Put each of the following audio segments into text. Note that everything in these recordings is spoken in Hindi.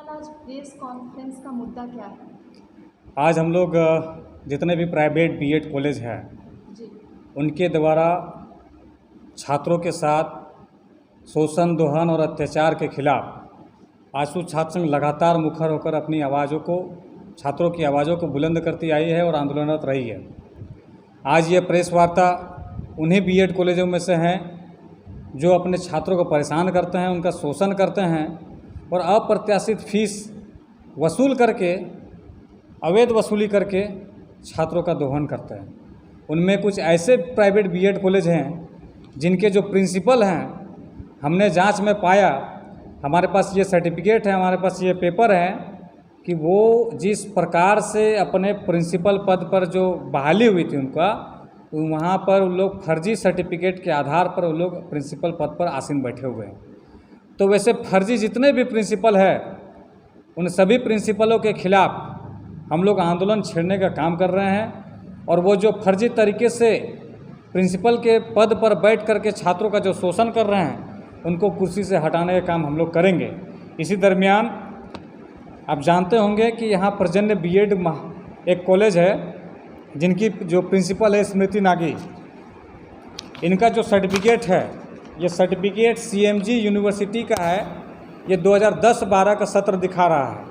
फिलहाल आज प्रेस कॉन्फ्रेंस का मुद्दा क्या है? आज हम लोग जितने भी प्राइवेट बीएड कॉलेज हैं जी। उनके द्वारा छात्रों के साथ शोषण, दोहन और अत्याचार के खिलाफ आशु छात्र संघ लगातार मुखर होकर अपनी आवाज़ों को, छात्रों की आवाज़ों को बुलंद करती आई है और आंदोलनरत रही है। आज ये प्रेस वार्ता उन्हीं बीएड कॉलेजों में से हैं जो अपने छात्रों को परेशान करते हैं, उनका शोषण करते हैं और अप्रत्याशित फीस वसूल करके, अवैध वसूली करके छात्रों का दोहन करते हैं। उनमें कुछ ऐसे प्राइवेट बीएड कॉलेज हैं जिनके जो प्रिंसिपल हैं, हमने जांच में पाया, हमारे पास ये सर्टिफिकेट है, हमारे पास ये पेपर है कि वो जिस प्रकार से अपने प्रिंसिपल पद पर जो बहाली हुई थी उनका, तो वहाँ पर उन लोग फर्जी सर्टिफिकेट के आधार पर उन लोग प्रिंसिपल पद पर आसीन बैठे हुए हैं। तो वैसे फर्जी जितने भी प्रिंसिपल हैं, उन सभी प्रिंसिपलों के खिलाफ हम लोग आंदोलन छेड़ने का काम कर रहे हैं और वो जो फर्जी तरीके से प्रिंसिपल के पद पर बैठ करके छात्रों का जो शोषण कर रहे हैं, उनको कुर्सी से हटाने का काम हम लोग करेंगे। इसी दरमियान आप जानते होंगे कि यहाँ पर्जन्य बीएड एक कॉलेज है जिनकी जो प्रिंसिपल है स्मृति नागी। इनका जो सर्टिफिकेट है, ये सर्टिफिकेट सीएमजी यूनिवर्सिटी का है। ये 2010-12 का सत्र दिखा रहा है।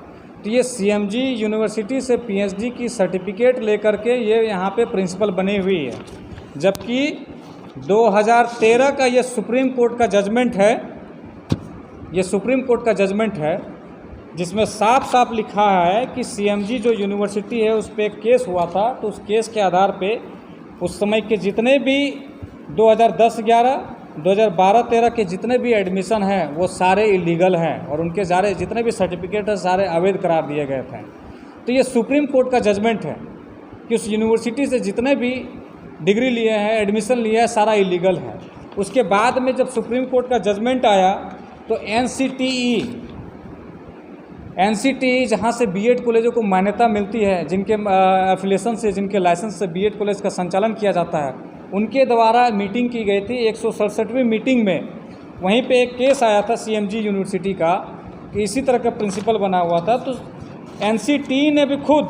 तो ये सीएमजी यूनिवर्सिटी से पीएचडी की सर्टिफिकेट लेकर के ये यहाँ पे प्रिंसिपल बनी हुई है, जबकि 2013 का ये सुप्रीम कोर्ट का जजमेंट है। ये सुप्रीम कोर्ट का जजमेंट है जिसमें साफ साफ लिखा है कि सीएमजी जो यूनिवर्सिटी है उस पर एक केस हुआ था, तो उस केस के आधार पे उस समय के जितने भी 2010-11, 2012-13 के जितने भी एडमिशन हैं वो सारे इलीगल हैं और उनके सारे जितने भी सर्टिफिकेट हैं सारे अवैध करार दिए गए थे। तो ये सुप्रीम कोर्ट का जजमेंट है कि उस यूनिवर्सिटी से जितने भी डिग्री लिए हैं, एडमिशन लिए हैं, सारा इलीगल है। उसके बाद में जब सुप्रीम कोर्ट का जजमेंट आया तो एनसीटीई जहाँ से बीएड कॉलेजों को मान्यता मिलती है, जिनके एफिलिएशन से, जिनके लाइसेंस से बीएड कॉलेज का संचालन किया जाता है, उनके द्वारा मीटिंग की गई थी 167वीं मीटिंग में। वहीं पे एक केस आया था सीएमजी यूनिवर्सिटी का कि इसी तरह का प्रिंसिपल बना हुआ था। तो एनसीटीई ने भी खुद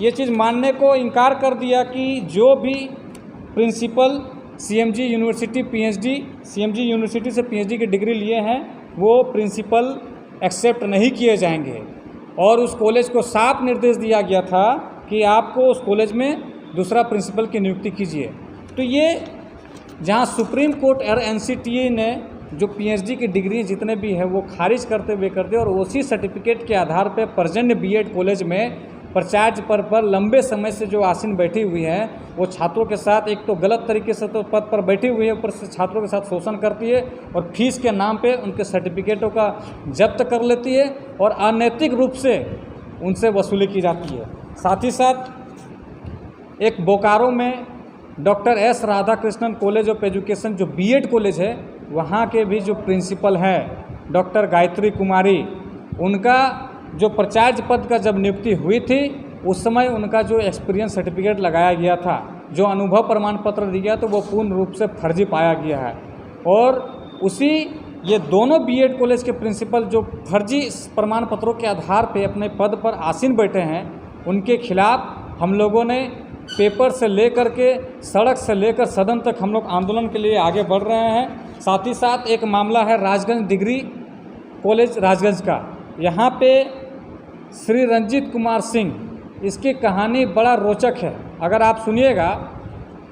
ये चीज़ मानने को इनकार कर दिया कि जो भी प्रिंसिपल सीएमजी यूनिवर्सिटी से पीएचडी की डिग्री लिए हैं वो प्रिंसिपल एक्सेप्ट नहीं किए जाएंगे। और उस कॉलेज को साफ निर्देश दिया गया था कि आपको उस कॉलेज में दूसरा प्रिंसिपल की नियुक्ति कीजिए। तो ये जहाँ सुप्रीम कोर्ट और एनसीटीई ने जो पीएचडी की डिग्री जितने भी है वो खारिज करते हुए कर दिए और उसी सर्टिफिकेट के आधार पर पर्जन्य बीएड कॉलेज में प्राचार्य पद पर लंबे समय से जो आसीन बैठी हुई हैं वो छात्रों के साथ एक तो गलत तरीके से तो पद पर बैठी हुई है, ऊपर से छात्रों के साथ शोषण करती है और फीस के नाम पे उनके सर्टिफिकेटों का जब्त कर लेती है और अनैतिक रूप से उनसे वसूली की जाती है। साथ ही साथ एक बोकारो में doctor S Radhakrishnan college of education जो बीएड कॉलेज है, वहाँ के भी जो प्रिंसिपल हैं डॉक्टर गायत्री कुमारी, उनका जो प्राचार्य पद का जब नियुक्ति हुई थी उस समय उनका जो एक्सपीरियंस सर्टिफिकेट लगाया गया था, जो अनुभव प्रमाण पत्र दिया गया, तो वो पूर्ण रूप से फर्जी पाया गया है। और उसी ये दोनों बीएड कॉलेज के प्रिंसिपल जो फर्जी प्रमाण पत्रों के आधार पे अपने पद पर आसीन बैठे हैं, उनके खिलाफ हम लोगों ने पेपर से लेकर के सड़क से लेकर सदन तक हम लोग आंदोलन के लिए आगे बढ़ रहे हैं। साथ ही साथ एक मामला है राजगंज डिग्री कॉलेज राजगंज का। यहाँ पे श्री रंजीत कुमार सिंह, इसकी कहानी बड़ा रोचक है। अगर आप सुनिएगा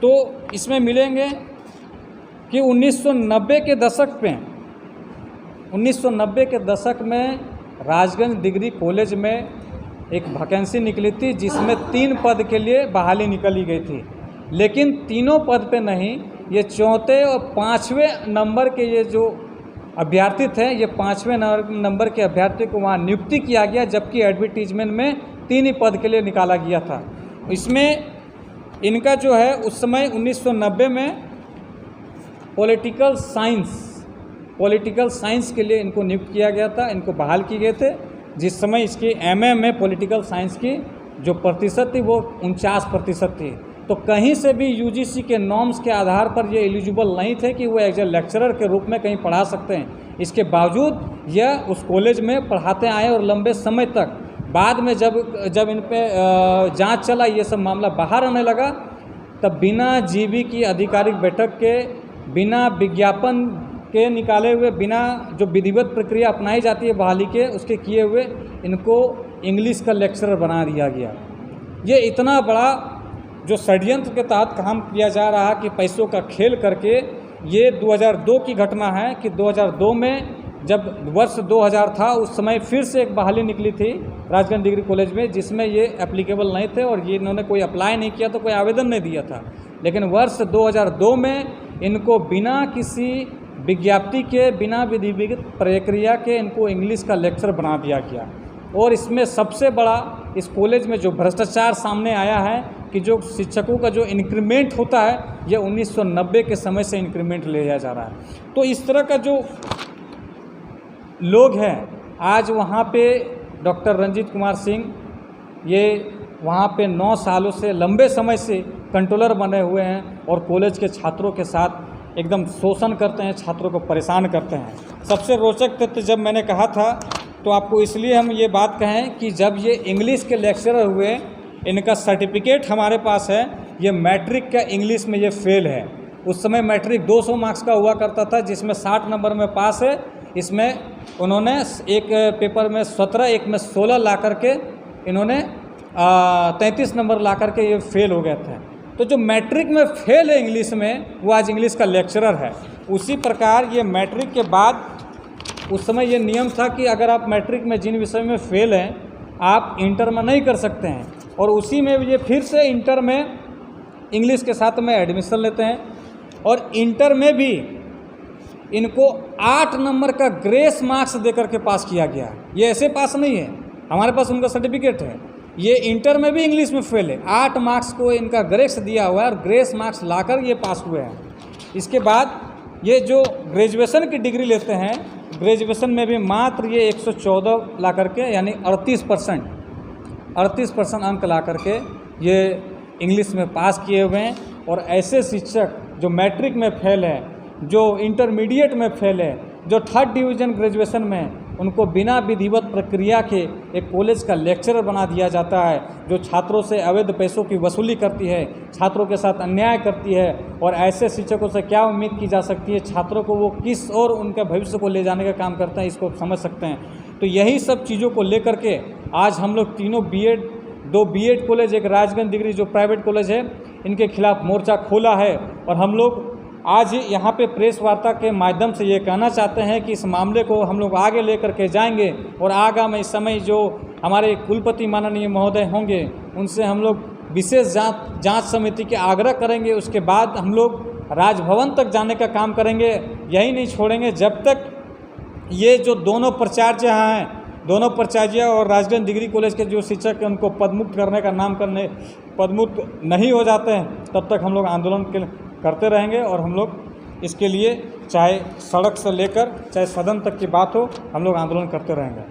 तो इसमें मिलेंगे कि 1990 के दशक में राजगंज डिग्री कॉलेज में एक वैकेंसी निकली थी जिसमें 3 पद के लिए बहाली निकली गई थी, लेकिन तीनों पद पे नहीं, ये चौथे और 5वें नंबर के ये जो अभ्यर्थी थे, ये 5वें नंबर के अभ्यर्थी को वहाँ नियुक्ति किया गया, जबकि एडवर्टीजमेंट में 3 ही पद के लिए निकाला गया था। इसमें इनका जो है उस समय 1990 में पॉलिटिकल साइंस के लिए इनको नियुक्त किया गया था, इनको बहाल किए गए थे, जिस समय इसकी एमए में पॉलिटिकल साइंस की जो प्रतिशत थी वो 49% थी। तो कहीं से भी यूजीसी के नॉर्म्स के आधार पर ये एलिजिबल नहीं थे कि वो एज ए लेक्चरर के रूप में कहीं पढ़ा सकते हैं। इसके बावजूद यह उस कॉलेज में पढ़ाते आए और लंबे समय तक बाद में जब इन पे जांच चला, ये सब मामला बाहर आने लगा, तब बिना जीबी की आधिकारिक बैठक के, बिना विज्ञापन के निकाले हुए, बिना जो विधिवत प्रक्रिया अपनाई जाती है बहाली के, उसके किए हुए इनको इंग्लिश का लेक्चरर बना दिया गया। ये इतना बड़ा जो षड्यंत्र के तहत काम किया जा रहा कि पैसों का खेल करके, ये 2002 की घटना है कि 2002 में जब वर्ष 2000 था, उस समय फिर से एक बहाली निकली थी राजगंज डिग्री कॉलेज में, जिसमें ये एप्लीकेबल नहीं थे और ये इन्होंने कोई अप्लाई नहीं किया, तो कोई आवेदन नहीं दिया था। लेकिन वर्ष 2002 में इनको बिना किसी विज्ञप्ति के, बिना विधिवत प्रक्रिया के इनको इंग्लिश का लेक्चर बना दिया गया। और इसमें सबसे बड़ा इस कॉलेज में जो भ्रष्टाचार सामने आया है कि जो शिक्षकों का जो इंक्रीमेंट होता है, ये 1990 के समय से इंक्रीमेंट लिया जा रहा है। तो इस तरह का जो लोग हैं, आज वहाँ पे डॉक्टर रंजीत कुमार सिंह, ये वहाँ पे 9 सालों से, लंबे समय से कंट्रोलर बने हुए हैं और कॉलेज के छात्रों के साथ एकदम शोषण करते हैं, छात्रों को परेशान करते हैं। सबसे रोचक तथ्य जब मैंने कहा था तो आपको इसलिए हम ये बात कहें कि जब ये इंग्लिश के लेक्चरर हुए, इनका सर्टिफिकेट हमारे पास है, ये मैट्रिक का इंग्लिश में ये फेल है। उस समय मैट्रिक 200 मार्क्स का हुआ करता था, जिसमें 60 नंबर में पास है। इसमें उन्होंने एक पेपर में 17, एक में 16 ला करके इन्होंने 33 नंबर ला करके ये फेल हो गए थे। तो जो मैट्रिक में फेल है इंग्लिश में, वो आज इंग्लिश का लेक्चरर है। उसी प्रकार ये मैट्रिक के बाद, उस समय ये नियम था कि अगर आप मैट्रिक में जिन विषय में फेल हैं, आप इंटर में नहीं कर सकते हैं। और उसी में ये फिर से इंटर में इंग्लिश के साथ में एडमिशन लेते हैं और इंटर में भी इनको 8 नंबर का ग्रेस मार्क्स देकर के पास किया गया। ये ऐसे पास नहीं है, हमारे पास उनका सर्टिफिकेट है। ये इंटर में भी इंग्लिश में फेल है, 8 मार्क्स को इनका ग्रेस दिया हुआ है और ग्रेस मार्क्स लाकर ये पास हुए हैं। इसके बाद ये जो ग्रेजुएशन की डिग्री लेते हैं, ग्रेजुएशन में भी मात्र ये 114 ला करके, यानी 38% अंक ला करके ये इंग्लिश में पास किए हुए हैं। और ऐसे शिक्षक जो मैट्रिक में फेल है, जो इंटरमीडिएट में फेल है, जो 3rd डिवीज़न ग्रेजुएशन में, उनको बिना विधिवत प्रक्रिया के एक कॉलेज का लेक्चरर बना दिया जाता है, जो छात्रों से अवैध पैसों की वसूली करती है, छात्रों के साथ अन्याय करती है। और ऐसे शिक्षकों से क्या उम्मीद की जा सकती है, छात्रों को वो किस और उनके भविष्य को ले जाने का काम करते हैं, इसको समझ सकते हैं। तो यही सब चीज़ों को लेकर के आज हम लोग तीनों बीएड, 2 बीएड कॉलेज, एक राजगंज डिग्री जो प्राइवेट कॉलेज है, इनके खिलाफ मोर्चा खोला है। और हम लोग आज यहाँ पे प्रेस वार्ता के माध्यम से ये कहना चाहते हैं कि इस मामले को हम लोग आगे लेकर के जाएंगे और आगामी समय जो हमारे कुलपति माननीय महोदय होंगे, उनसे हम लोग विशेष जांच समिति के आग्रह करेंगे। उसके बाद हम लोग राजभवन तक जाने का काम करेंगे। यही नहीं छोड़ेंगे जब तक ये जो दोनों प्राचार्य हैं, दोनों प्राचार्य और राजगंज डिग्री कॉलेज के जो शिक्षक हैं, उनको पदमुक्त करने का नाम करने, पदमुक्त नहीं हो जाते हैं, तब तक हम लोग आंदोलन करते रहेंगे। और हम लोग इसके लिए चाहे सड़क से लेकर चाहे सदन तक की बात हो, हम लोग आंदोलन करते रहेंगे।